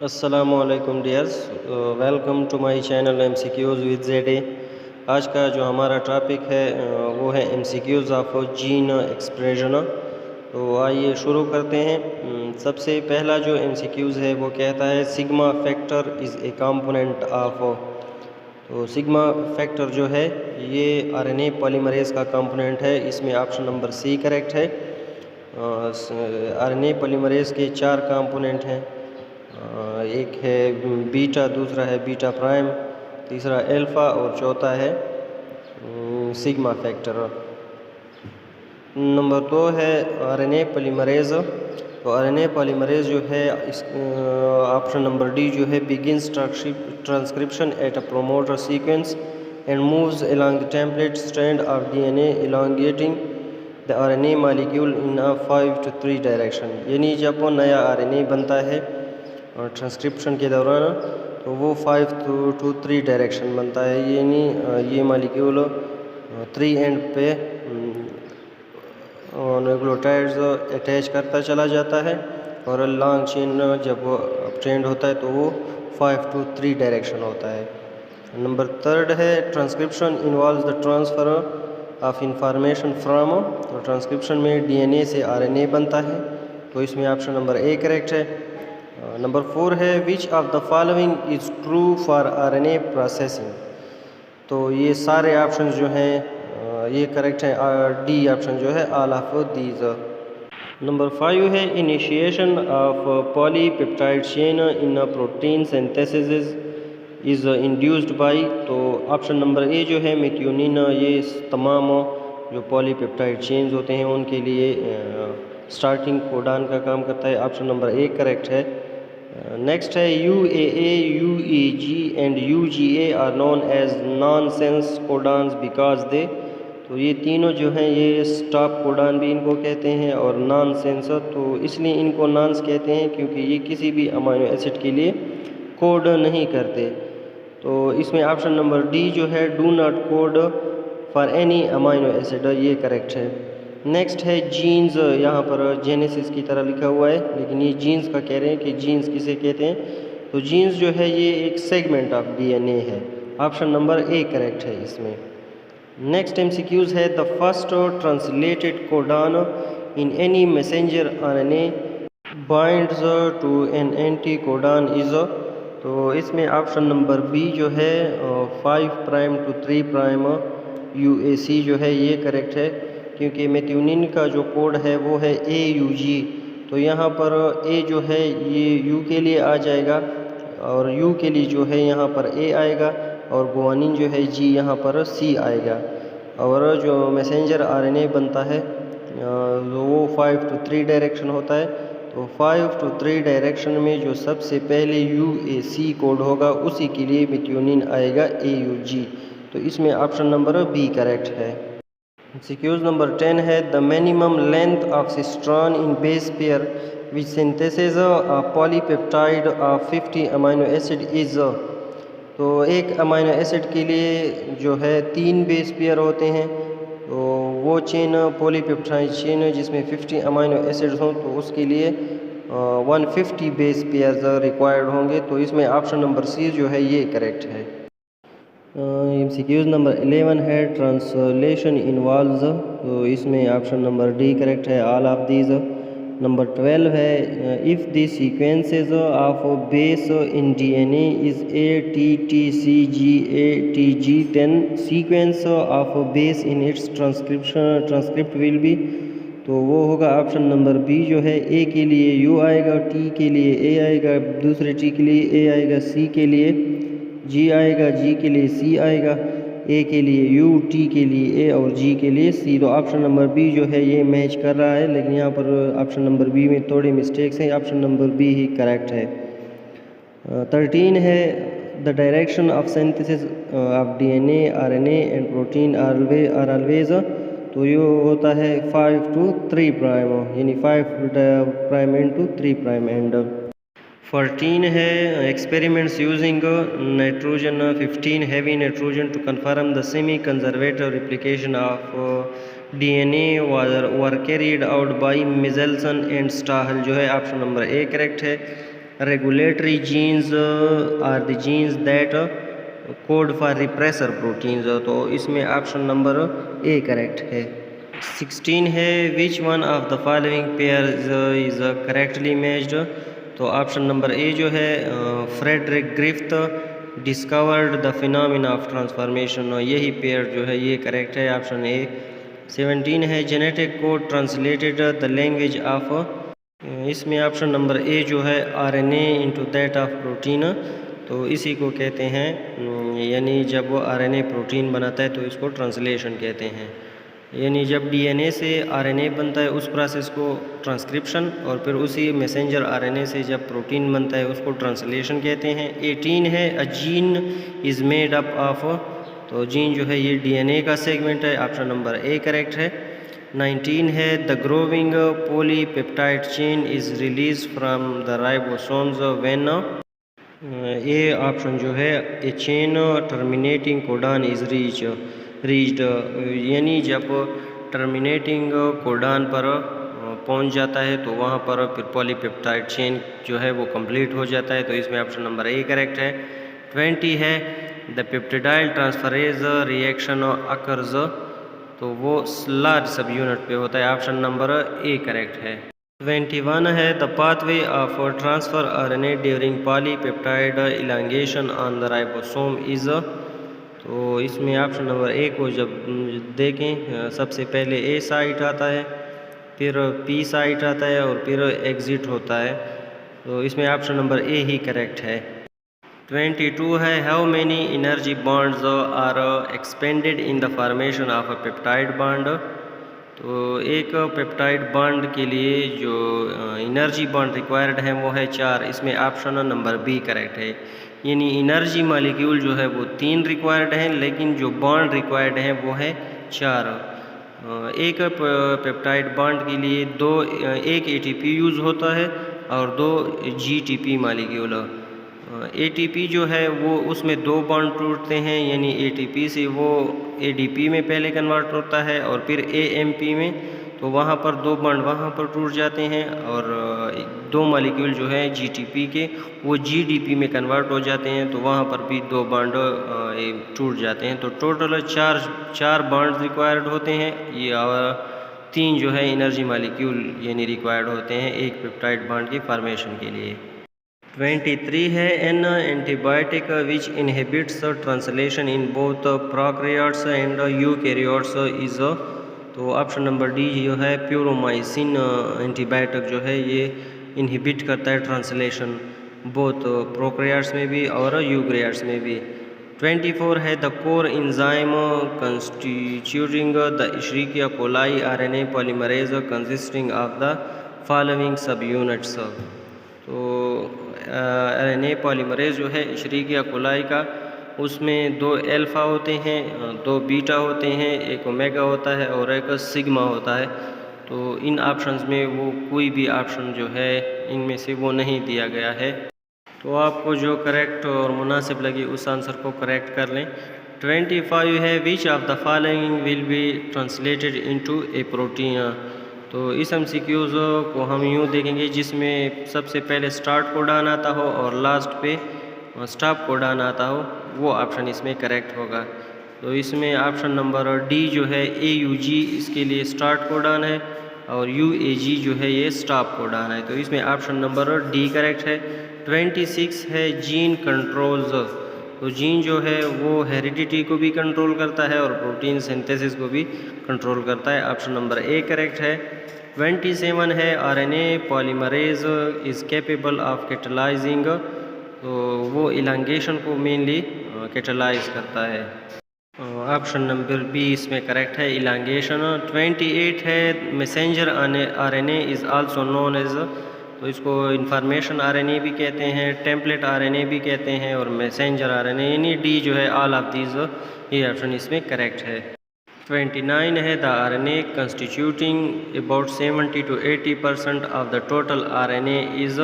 अस्सलामुअलैकुम dears, welcome to my channel MCQs with ZA। आज का जो हमारा टॉपिक है वो है MCQs ऑफ जीन एक्सप्रेशन। तो आइए शुरू करते हैं। सबसे पहला जो MCQs है वो कहता है sigma factor is a component of. तो सिग्मा फैक्टर जो है ये RNA पॉलीमरेज का कंपोनेंट है। इसमें ऑप्शन नंबर सी करेक्ट है। RNA पॉलीमरेज के 4 कंपोनेंट हैं। एक है बीटा, दूसरा है बीटा प्राइम, तीसरा अल्फ़ा और चौथा है सिग्मा फैक्टर। नंबर 2 है RNA पॉलीमरेज। तो RNA पॉलीमरेज जो है इस ऑप्शन नंबर डी जो है begins transcription at a promoter sequence and moves along the template strand of DNA elongating the RNA molecule in a 5 to 3 direction. यानी जब वो नया RNA बनता है और ट्रांसक्रिप्शन के दौरान तो वो 5 to 3 डायरेक्शन बनता है। यानी ये मालिक्यूल 3 एंड पे न्यूक्लियोटाइड्स अटैच करता चला जाता है और लॉन्ग चेन जब वो अपटेंड होता है तो वो 5 to 3 डायरेक्शन होता है। नंबर 3 है transcription involves the transfer of information from. तो ट्रांसक्रिप्शन में DNA से RNA बनता है, तो इसमें ऑप्शन नंबर ए करेक्ट है। नंबर 4 है which of the following is true for RNA processing. तो ये सारे ऑप्शन जो हैं ये करेक्ट है। डी ऑप्शन जो है ऑल ऑफ दीज। नंबर 5 है initiation of polypeptide chain in protein synthesis is induced by. तो ऑप्शन नंबर ए जो है मेथियोनिन, ये तमाम जो पॉलीपेप्टाइड चेन्स होते हैं उनके लिए स्टार्टिंग कोडान का काम करता है। ऑप्शन नंबर ए करेक्ट है। नेक्स्ट है UAA, UEG and UGA are known as non sense codons because they. तो ये तीनों जो हैं ये स्टॉप कोडान भी इनको कहते हैं और नॉन सेंस, तो इसलिए इनको नॉन्स कहते हैं क्योंकि ये किसी भी अमाइनो एसिड के लिए कोड नहीं करते। तो इसमें ऑप्शन नंबर डी जो है do not code for any amino acid, ये करेक्ट है। नेक्स्ट है जीन्स, यहाँ पर जेनेसिस की तरह लिखा हुआ है लेकिन ये जीन्स का कह रहे हैं कि जीन्स किसे कहते हैं। तो जीन्स जो है ये एक सेगमेंट ऑफ DNA है। ऑप्शन नंबर ए करेक्ट है इसमें। नेक्स्ट MCQs है the first translated codon in any messenger RNA binds to an anticodon is. तो इसमें ऑप्शन नंबर बी जो है 5 प्राइम टू 3 प्राइम UAC जो है ये करेक्ट है, क्योंकि मेथियोनिन का जो कोड है वो है AUG। तो यहाँ पर A जो है ये U के लिए आ जाएगा और U के लिए जो है यहाँ पर A आएगा और गुआनिन जो है G यहाँ पर C आएगा। और जो मैसेंजर RNA बनता है वो 5 to 3 डायरेक्शन होता है। तो 5 to 3 डायरेक्शन में जो सबसे पहले UAC कोड होगा उसी के लिए मेथियोनिन आएगा AUG। तो इसमें ऑप्शन नंबर बी करेक्ट है। MCQs नंबर 10 है the minimum length of cistron in base pair which synthesis polypeptide of 50 amino acid is. तो एक अमाइनो एसिड के लिए जो है 3 बेस पेयर होते हैं, तो वो चेन पॉलीपेप्टाइड चेन जिसमें 50 अमाइनो एसिड्स हों तो उसके लिए 150 बेस पेयर्स रिक्वायर्ड होंगे। तो इसमें ऑप्शन नंबर सी जो है ये करेक्ट है। MCQs नंबर 11 है ट्रांसलेशन इन्वॉल्व्स। तो इसमें ऑप्शन नंबर डी करेक्ट है ऑल ऑफ दीज। नंबर 12 है if the sequences of base in DNA is ATTCGATG then sequence of base in its transcript will be. तो वो होगा option number B जो है A के लिए U आएगा, T के लिए A आएगा, दूसरे T के लिए A आएगा, C के लिए G आएगा, G के लिए C आएगा, A के लिए U, T के लिए A और G के लिए C। तो ऑप्शन नंबर बी जो है ये मैच कर रहा है, लेकिन यहाँ पर ऑप्शन नंबर बी में थोड़ी मिस्टेक्स हैं। ऑप्शन नंबर बी ही करेक्ट है। 13 है the direction of synthesis of DNA, RNA and protein are always. तो ये होता है 5 to 3 प्राइम, यानी 5 prime end to 3 prime end. 14 है experiments using nitrogen 15 heavy nitrogen to confirm the semi conservative replication of DNA were carried out by Meselson and Stahl. जो है option number A correct है। Regulatory genes are the genes that code for repressor proteins, तो इसमें option number A correct है। 16 है which one of the following pair is correctly matched, तो option number A जो है Frederick Griffith discovered the phenomena of transformation, यही pair जो है ये करेक्ट है, ऑप्शन ए। 17 है genetic code translated the language of, इसमें ऑप्शन नंबर ए जो है RNA into that of protein, तो इसी को कहते हैं, यानी जब वो आरएनए प्रोटीन बनाता है तो इसको ट्रांसलेशन कहते हैं। यानी जब डीएनए से आरएनए बनता है उस प्रोसेस को ट्रांसक्रिप्शन, और फिर उसी मैसेंजर आरएनए से जब प्रोटीन बनता है उसको ट्रांसलेशन कहते हैं। 18 है a gene is made up of, तो जीन जो है ये डीएनए का सेगमेंट है, ऑप्शन नंबर ए करेक्ट है। 19 है the growing polypeptide chain is release from the ribosomes when, ये ऑप्शन जो है A chain terminating codon is reached, यानी जब टर्मिनेटिंग कोडान पर पहुंच जाता है तो वहाँ पर फिर पॉलीपेप्टाइड चेन जो है वो कंप्लीट हो जाता है, तो इसमें ऑप्शन नंबर ए करेक्ट है। 20 है the peptidyl transferase reaction occurs, तो वो लार्ज सब यूनिट पे होता है, ऑप्शन नंबर ए करेक्ट है। 21 है the pathway of transfer RNA during polypeptide elongation on the ribosome is, तो इसमें ऑप्शन नंबर ए को जब देखें सबसे पहले ए साइट आता है, फिर पी साइट आता है और फिर एग्ज़िट होता है, तो इसमें ऑप्शन नंबर ए ही करेक्ट है। 22 है how many energy bonds are expended in the formation of a peptide bond, तो एक पेप्टाइड बॉन्ड के लिए जो एनर्जी बॉन्ड रिक्वायर्ड है वो है 4, इसमें ऑप्शन नंबर बी करेक्ट है। यानी एनर्जी मॉलिक्यूल जो है वो 3 रिक्वायर्ड हैं, लेकिन जो बॉन्ड रिक्वायर्ड है वो है 4। एक पेप्टाइड बॉन्ड के लिए एक एटीपी यूज़ होता है और 2 जीटीपी मॉलिक्यूल। एटीपी जो है वो उसमें 2 बॉन्ड टूटते हैं, यानी एटीपी से वो एडीपी में पहले कन्वर्ट होता है और फिर एएमपी में, तो वहाँ पर 2 बॉन्ड वहाँ पर टूट जाते हैं, और 2 मॉलिक्यूल जो है जीटीपी के वो जीडीपी में कन्वर्ट हो जाते हैं, तो वहाँ पर भी 2 बॉन्ड टूट जाते हैं, तो टोटल 4 बॉन्ड रिक्वायर्ड होते हैं ये, और 3 जो है एनर्जी मॉलिक्यूल यानी रिक्वायर्ड होते हैं एक पेप्टाइड बॉन्ड की फॉर्मेशन के लिए। 23 है an antibiotic which inhibits translation in both prokaryotes and eukaryotes is, तो ऑप्शन नंबर डी जो है प्यूरोमाइसिन एंटीबायोटिक जो है ये इनहिबिट करता है ट्रांसलेशन बोथ प्रोकैरियोट्स में भी और यूकैरियोट्स में भी। 24 है the core enzyme constituting the Escherichia coli RNA polymerase consisting of the following subunits, तो आरएनए पॉलीमरेज जो है इशरिकिया कोलाई का, उसमें 2 अल्फ़ा होते हैं, 2 बीटा होते हैं, एक ओमेगा होता है और एक सिग्मा होता है, तो इन ऑप्शंस में वो कोई भी ऑप्शन जो है इनमें से वो नहीं दिया गया है, तो आपको जो करेक्ट और मुनासिब लगे उस आंसर को करेक्ट कर लें। 25 है which of the following will be translated into A protein, तो इस MCQs को हम यूँ देखेंगे जिसमें सबसे पहले स्टार्ट कोडान आता हो और लास्ट पे स्टॉप कोडान आता हो, वो ऑप्शन इसमें करेक्ट होगा, तो इसमें ऑप्शन नंबर डी जो है AUG इसके लिए स्टार्ट कोडान है और UAG जो है ये स्टॉप कोडान है, तो इसमें ऑप्शन नंबर डी करेक्ट है। 26 है जीन कंट्रोल्स, तो जीन जो है वो हेरिडिटी को भी कंट्रोल करता है और प्रोटीन सिंथेसिस को भी कंट्रोल करता है, ऑप्शन नंबर ए करेक्ट है। 27 है RNA polymerase is capable of catalysing, तो वो इलांगेशन को मेनली कैटलाइज करता है, ऑप्शन नंबर बी इसमें करेक्ट है इलांगेशन। 28 है messenger RNA is also known as, तो इसको इंफॉर्मेशन आरएनए भी कहते हैं, टेम्पलेट आरएनए भी कहते हैं और मैसेंजर आरएनए, यानी डी जो है ऑल ऑफ दीज, ये ऑप्शन इसमें करेक्ट है। 29 है the RNA constituting about 70 to 80% of the total RNA is,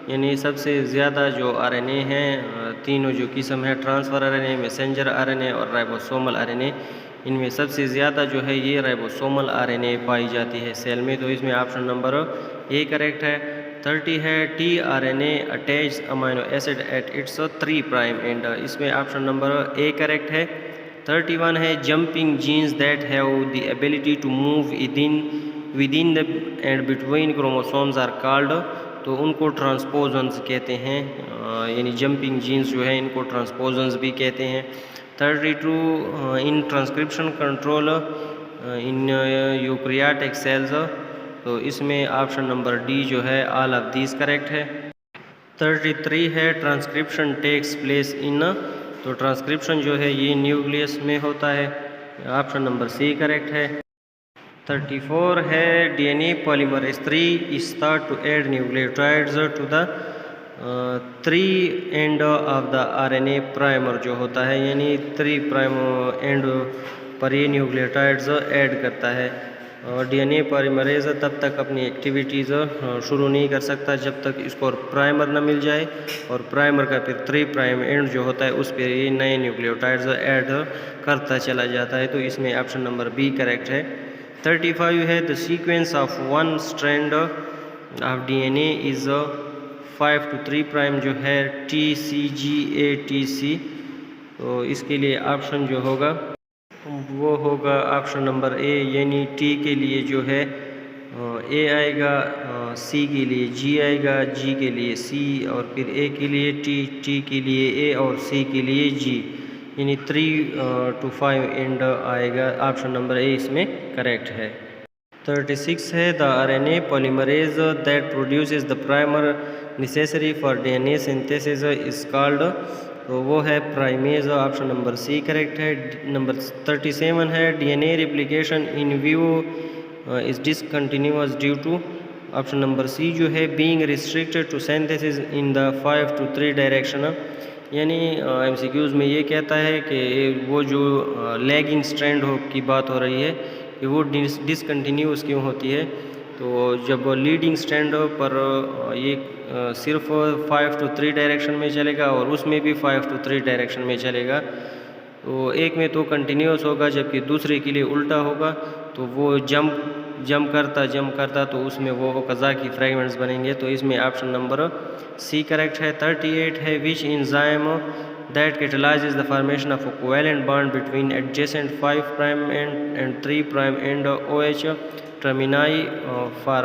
यानी सबसे ज़्यादा जो आरएनए हैं तीनों जो किस्म है ट्रांसफ़र आरएनए, मैसेंजर आरएनए और राइबोसोमल आरएनए, इनमें सबसे ज़्यादा जो है ये राइबोसोमल आरएनए पाई जाती है सेल में, तो इसमें ऑप्शन नंबर ए करेक्ट है। 30 है tRNA attach amino acid at its 3' end, इसमें ऑप्शन नंबर ए करेक्ट है। 31 है jumping genes that have the ability to move within the and between chromosomes are called, तो उनको ट्रांसपोजन्स कहते हैं, यानी जंपिंग जीन्स जो है इनको ट्रांसपोजन्स भी कहते हैं। 32 in transcription control in eukaryotic cells, तो इसमें ऑप्शन नंबर डी जो है ऑल ऑफ दीज करेक्ट है। 33 है ट्रांसक्रिप्शन टेक्स प्लेस इन, तो ट्रांसक्रिप्शन जो है ये न्यूक्लियस में होता है, ऑप्शन नंबर सी करेक्ट है। 34 है DNA polymerase 3 is thought to add nucleotides to the 3 end of the RNA primer जो होता है, यानी 3' एंड पर ये न्यूक्लियोटाइड्स ऐड करता है। और DNA पॉलीमरेज तब तक अपनी एक्टिविटीज़ शुरू नहीं कर सकता जब तक इसको प्राइमर ना मिल जाए, और प्राइमर का फिर 3' एंड जो होता है उस पर ये नए न्यूक्लियोटाइड्स ऐड करता चला जाता है, तो इसमें ऑप्शन नंबर बी करेक्ट है। 35 है the sequence of one strand of DNA is 5 to 3' जो है TCGATC, तो इसके लिए ऑप्शन जो होगा वो होगा ऑप्शन नंबर ए, यानी टी के लिए जो है ए आएगा, सी के लिए जी आएगा, जी के लिए सी, और फिर ए के लिए टी, टी के लिए ए और सी के लिए जी, यानी 3 to 5 एंड आएगा, ऑप्शन नंबर ए इसमें करेक्ट है। 36 है the RNA polymerase that produces the primer necessary for DNA synthesis is called, तो वो है primase, option number C correct है। नंबर 37 है DNA replication in vivo is discontinuous due to, option number C जो है being restricted to synthesis in the 5 to 3 direction, यानी MCQs में ये कहता है कि वो जो लैगिंग स्ट्रैंड की बात हो रही है कि वो डिसकंटिन्यूअस क्यों होती है, तो जब लीडिंग स्ट्रैंड पर ये सिर्फ 5 to 3 डायरेक्शन में चलेगा और उसमें भी 5 to 3 डायरेक्शन में चलेगा, तो एक में तो कंटिन्यूअस होगा जबकि दूसरे के लिए उल्टा होगा, तो वो जंप करता तो उसमें वो कज़ा की फ्रेगमेंट्स बनेंगे, तो इसमें ऑप्शन नंबर सी करेक्ट है। 38 है which enzyme that catalyses the formation of a covalent bond between adjacent 5' end 3' end OH termini for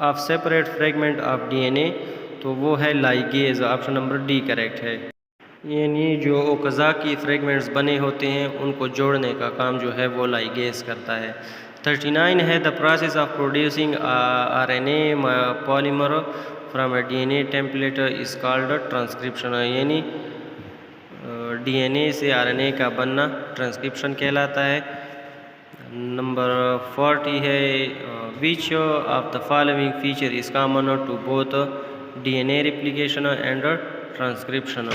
of separate fragment of DNA, तो वो है ligase, option number D correct है, यानी जो ओकज़ा की fragments बने होते हैं उनको जोड़ने का काम जो है वो लाइगेज करता है। 39 है the process of producing RNA polymer from a DNA template is called transcription, यानी DNA से RNA का बनना ट्रांसक्रिप्शन कहलाता है। नंबर 40 है which of the following feature is common to both DNA replication and transcription,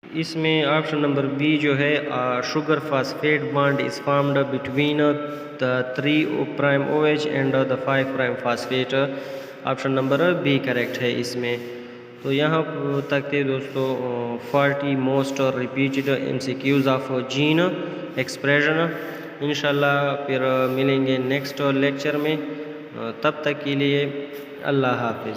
इसमें ऑप्शन नंबर बी जो है sugar phosphate bond is formed between the 3' OH end the 5' phosphate, option number B correct है इसमें। तो यहाँ तक थे दोस्तों 40 most repeated MCQs of gene expression. इंशाल्लाह फिर मिलेंगे नेक्स्ट लेक्चर में, तब तक के लिए अल्लाह हाफिज़।